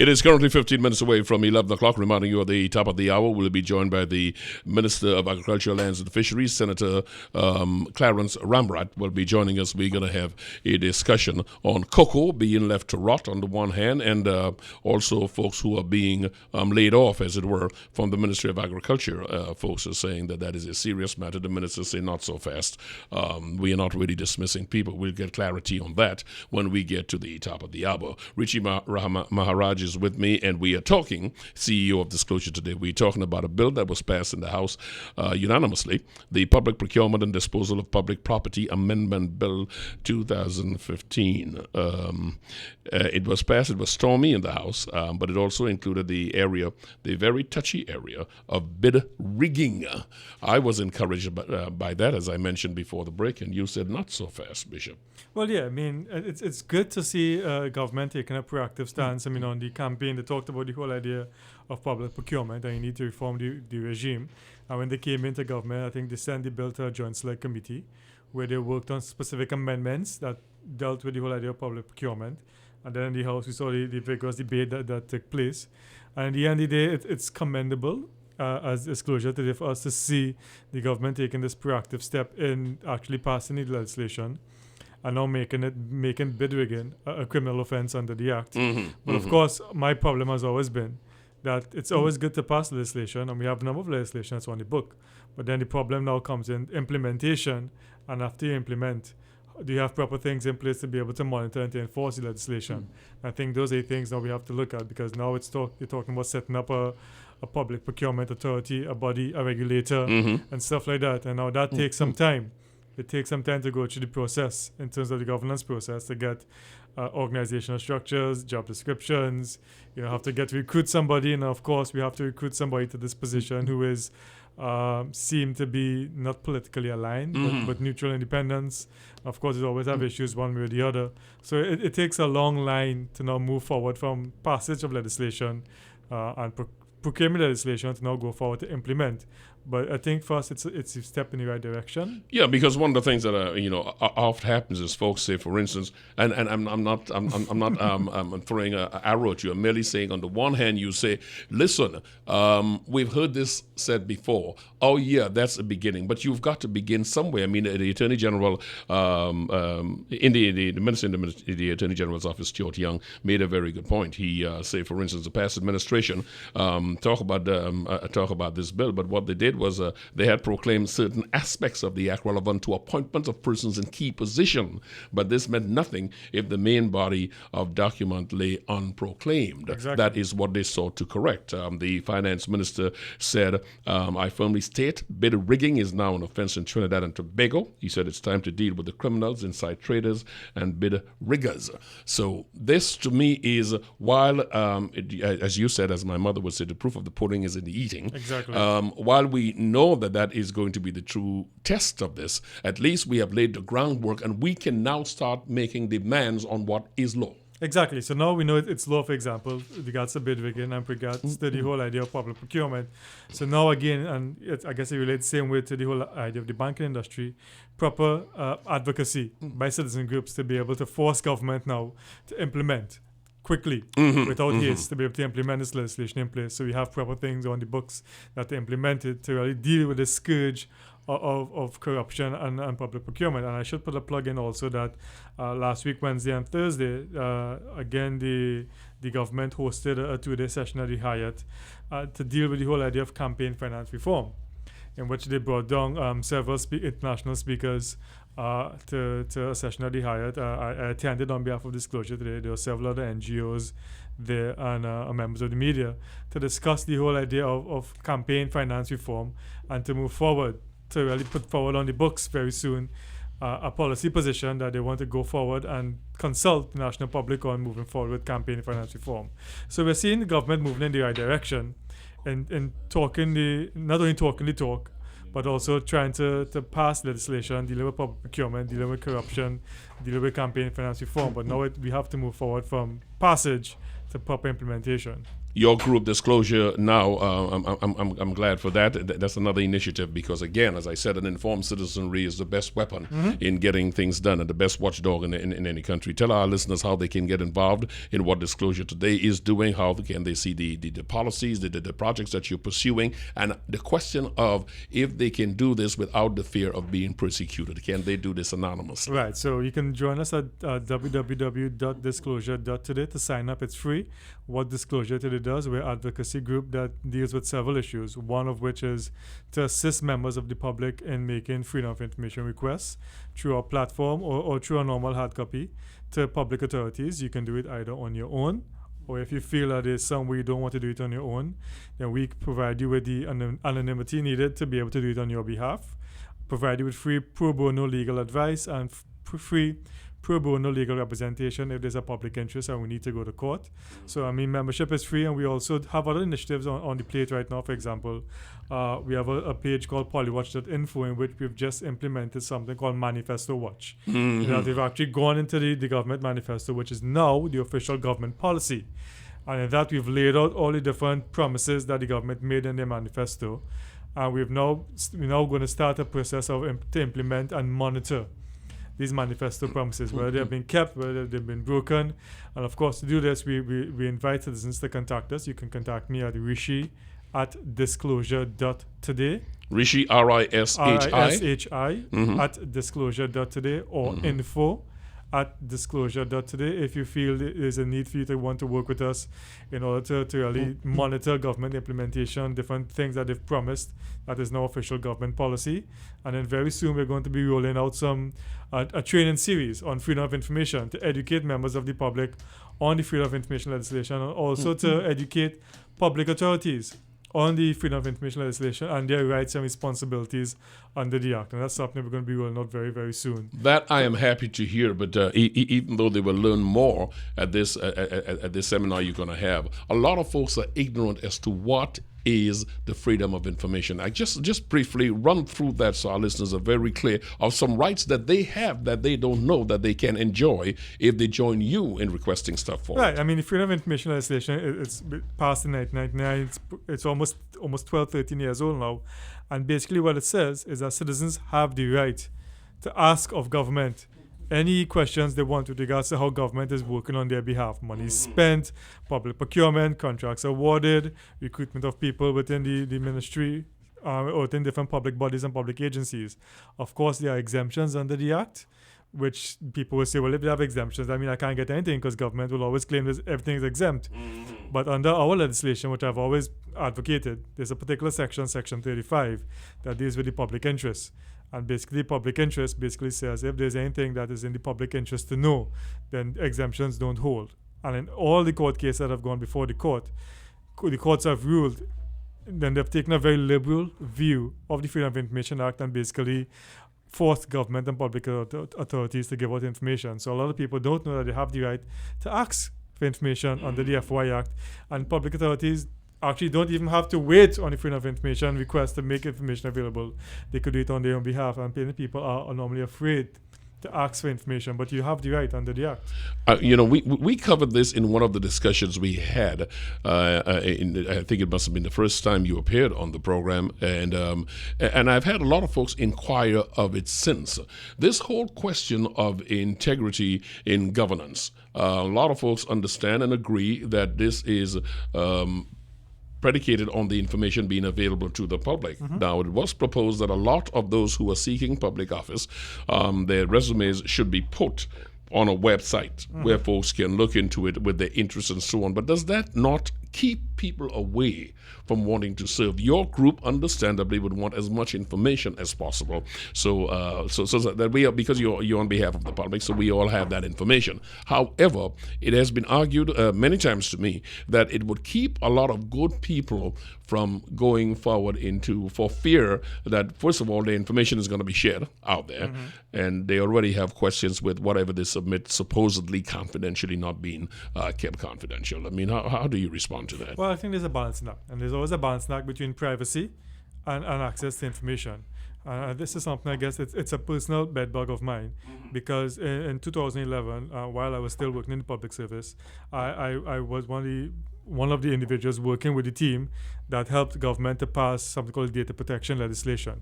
It is currently 15 minutes away from 11 o'clock. Reminding you at the top of the hour, we'll be joined by the Minister of Agriculture, Lands and Fisheries, Senator Clarence Ramrat will be joining us. We're going to have a discussion on cocoa being left to rot on the one hand, and also folks who are being laid off, as it were, from the Ministry of Agriculture. Folks are saying that is a serious matter. The ministers say not so fast. We are not really dismissing people. We'll get clarity on that when we get to the top of the hour. Rishi Maharaj is with me, and we are talking, CEO of Disclosure Today, we're talking about a bill that was passed in the House unanimously, the Public Procurement and Disposal of Public Property Amendment Bill 2015. It was passed, it was stormy in the House, but it also included the very touchy area of bid rigging. I was encouraged by that, as I mentioned before the break, and you said not so fast, Bishop. Well, yeah, I mean, it's good to see government taking a proactive stance. I mean, on the campaign, they talked about the whole idea of public procurement, and you need to reform the regime. And when they came into government, I think they sent the bill to a joint select committee where they worked on specific amendments that dealt with the whole idea of public procurement. And then in the House, we saw the vigorous debate that took place. And at the end of the day, it's commendable as Disclosure Today for us to see the government taking this proactive step in actually passing the legislation and now making bid rigging a criminal offense under the Act. But of course, my problem has always been that it's always good to pass legislation, and we have a number of legislation that's on the book. But then the problem now comes in implementation, and after you implement, do you have proper things in place to be able to monitor and to enforce the legislation? I think those are things now we have to look at, because now you're talking about setting up a public procurement authority, a body, a regulator, and stuff like that. And now that takes some time. It takes some time to go through the process in terms of the governance process to get organizational structures, job descriptions. You have to recruit somebody, and of course we have to recruit somebody to this position who is seem to be not politically aligned, but neutral independence. Of course, it always have issues one way or the other. So it takes a long line to now move forward from passage of legislation and procurement legislation to now go forward to implement. But I think first it's a step in the right direction. Yeah, because one of the things that often happens is folks say, for instance, and I'm not throwing an arrow at you. I'm merely saying, on the one hand, you say, listen, we've heard this said before. Oh yeah, that's the beginning, but you've got to begin somewhere. I mean, the Attorney General, in the Minister in the Attorney General's office, Stuart Young, made a very good point. He said, for instance, the past administration talk about this bill, but what they did was they had proclaimed certain aspects of the act relevant to appointments of persons in key position, but this meant nothing if the main body of document lay unproclaimed. Exactly. That is what they sought to correct. The finance minister said, I firmly state bid rigging is now an offense in Trinidad and Tobago. He said it's time to deal with the criminals, inside traders, and bid riggers. So this, to me, is, while, as you said, as my mother would say, the proof of the pudding is in the eating. Exactly. While we know that is going to be the true test of this, at least we have laid the groundwork, and we can now start making demands on what is law. Exactly. So now we know it's law, for example, with regards to bid rigging and regards to the whole idea of public procurement. So now again, and I guess it relates the same way to the whole idea of the banking industry, proper advocacy by citizen groups to be able to force government now to implement quickly, without haste, to be able to implement this legislation in place. So we have proper things on the books that are implemented to really deal with the scourge of corruption and public procurement. And I should put a plug in also that last week, Wednesday and Thursday, again, the government hosted a 2-day session at the Hyatt to deal with the whole idea of campaign finance reform, in which they brought down several international speakers to a session at the Hyatt. I attended on behalf of Disclosure Today. There were several other NGOs there and members of the media to discuss the whole idea of campaign finance reform and to move forward, to really put forward on the books very soon a policy position that they want to go forward and consult the national public on moving forward with campaign finance reform. So we're seeing the government moving in the right direction and not only talking the talk, but also trying to pass legislation, dealing with public procurement, dealing with corruption, dealing with campaign finance reform. But now we have to move forward from passage to proper implementation. your group disclosure now, I'm glad for that. That's another initiative because, again, as I said, an informed citizenry is the best weapon in getting things done and the best watchdog in any country. Tell our listeners how they can get involved in what Disclosure Today is doing, how can they see the policies, the projects that you're pursuing, and the question of if they can do this without the fear of being persecuted. Can they do this anonymously? Right, so you can join us at www.disclosure.today to sign up. It's free. What Disclosure Today does, we're an advocacy group that deals with several issues, one of which is to assist members of the public in making freedom of information requests through our platform or through a normal hard copy to public authorities. You can do it either on your own, or if you feel that there's some way you don't want to do it on your own, then we provide you with the anonymity needed to be able to do it on your behalf, provide you with free pro bono legal advice and free pro bono legal representation if there's a public interest and we need to go to court. So, I mean, membership is free, and we also have other initiatives on the plate right now. For example, we have a page called polywatch.info in which we've just implemented something called Manifesto Watch. That we've actually gone into the government manifesto, which is now the official government policy. And in that, we've laid out all the different promises that the government made in their manifesto. And we're now going to start a process to implement and monitor these manifesto promises, whether they've been kept, whether they've been broken. And of course, to do this, we invite citizens to contact us. You can contact me at rishi@disclosure.today. Rishi, R-I-S-H-I. At disclosure.today or info@disclosure.today if you feel there's a need for you to want to work with us in order to really monitor government implementation, different things that they've promised that is now official government policy. And then very soon we're going to be rolling out a training series on freedom of information to educate members of the public on the freedom of information legislation, and also to educate public authorities on the freedom of information legislation and their rights and responsibilities under the Act. And that's something we're going to be rolling out very, very soon. That I am happy to hear, but even though they will learn more at this seminar you're going to have, a lot of folks are ignorant as to what is the freedom of information. I just briefly run through that so our listeners are very clear of some rights that they have that they don't know that they can enjoy if they join you in requesting stuff for Right. it. I mean, the freedom of information legislation, it's passed in 1999. It's almost 12, 13 years old now. And basically what it says is that citizens have the right to ask of government any questions they want with regards to how government is working on their behalf. Money spent, public procurement, contracts awarded, recruitment of people within the ministry, or within different public bodies and public agencies. Of course, there are exemptions under the Act, which people will say, well, if they have exemptions, I mean, I can't get anything because government will always claim that everything is exempt. But under our legislation, which I've always advocated, there's a particular section 35, that deals with the public interest. And basically, public interest basically says if there's anything that is in the public interest to know, then exemptions don't hold. And in all the court cases that have gone before the courts have ruled, then they've taken a very liberal view of the Freedom of Information Act and basically forced government and public authorities to give out information. So a lot of people don't know that they have the right to ask for information under the FY Act, and public authorities actually don't even have to wait on the freedom of information request to make information available. They could do it on their own behalf, and many people are normally afraid to ask for information, but you have the right under the Act. We covered this in one of the discussions we had. I think it must have been the first time you appeared on the program, and I've had a lot of folks inquire of it since. This whole question of integrity in governance, a lot of folks understand and agree that this is predicated on the information being available to the public. Now, it was proposed that a lot of those who are seeking public office, their resumes should be put on a website where folks can look into it with their interests and so on. But does that not keep people away from wanting to serve? Your group, understandably, would want as much information as possible. So that we are, because you're on behalf of the public, so we all have that information. However, it has been argued many times to me that it would keep a lot of good people from going forward for fear that, first of all, the information is going to be shared out there, and they already have questions with whatever they submit supposedly confidentially not being kept confidential. I mean, how do you respond to that? Well, I think there's a balancing act, and there's always a balancing act between privacy and access to information. This is something, I guess, it's a personal bedbug of mine, because in 2011, while I was still working in the public service, I was one one of the individuals working with the team that helped the government to pass something called data protection legislation.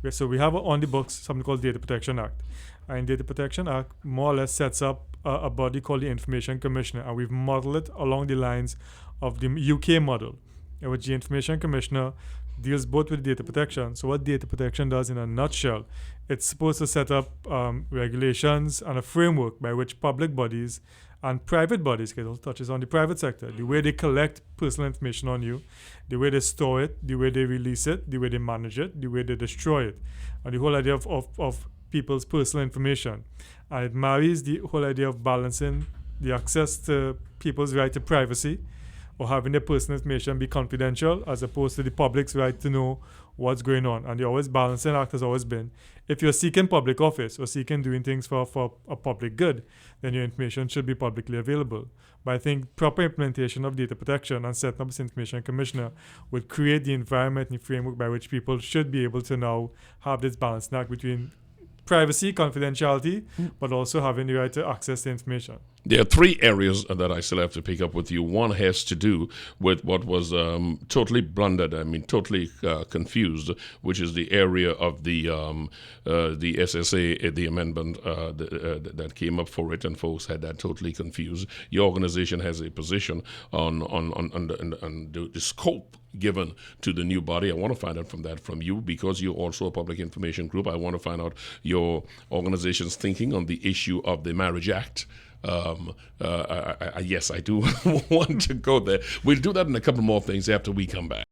So we have on the books something called Data Protection Act. And Data Protection Act more or less sets up a body called the Information Commissioner, and we've modeled it along the lines of the UK model, in which the Information Commissioner deals both with data protection. So what data protection does in a nutshell, it's supposed to set up regulations and a framework by which public bodies and private bodies, because it touches on the private sector, the way they collect personal information on you, the way they store it, the way they release it, the way they manage it, the way they destroy it, and the whole idea of people's personal information. And it marries the whole idea of balancing the access to people's right to privacy, or having their personal information be confidential, as opposed to the public's right to know what's going on. And the always balancing act has always been, if you're seeking public office or seeking doing things for a public good, then your information should be publicly available. But I think proper implementation of data protection and setting up this information commissioner would create the environment and the framework by which people should be able to now have this balancing act between privacy, confidentiality, but also having the right to access the information. There are three areas that I still have to pick up with you. One has to do with what was totally blundered, totally confused, which is the area of the SSA, the amendment that came up for it, and folks had that totally confused. Your organization has a position on the scope given to the new body. I want to find out from you, because you're also a public information group. I want to find out your organization's thinking on the issue of the Marriage Act. Yes, I do want to go there. We'll do that and a couple more things after we come back.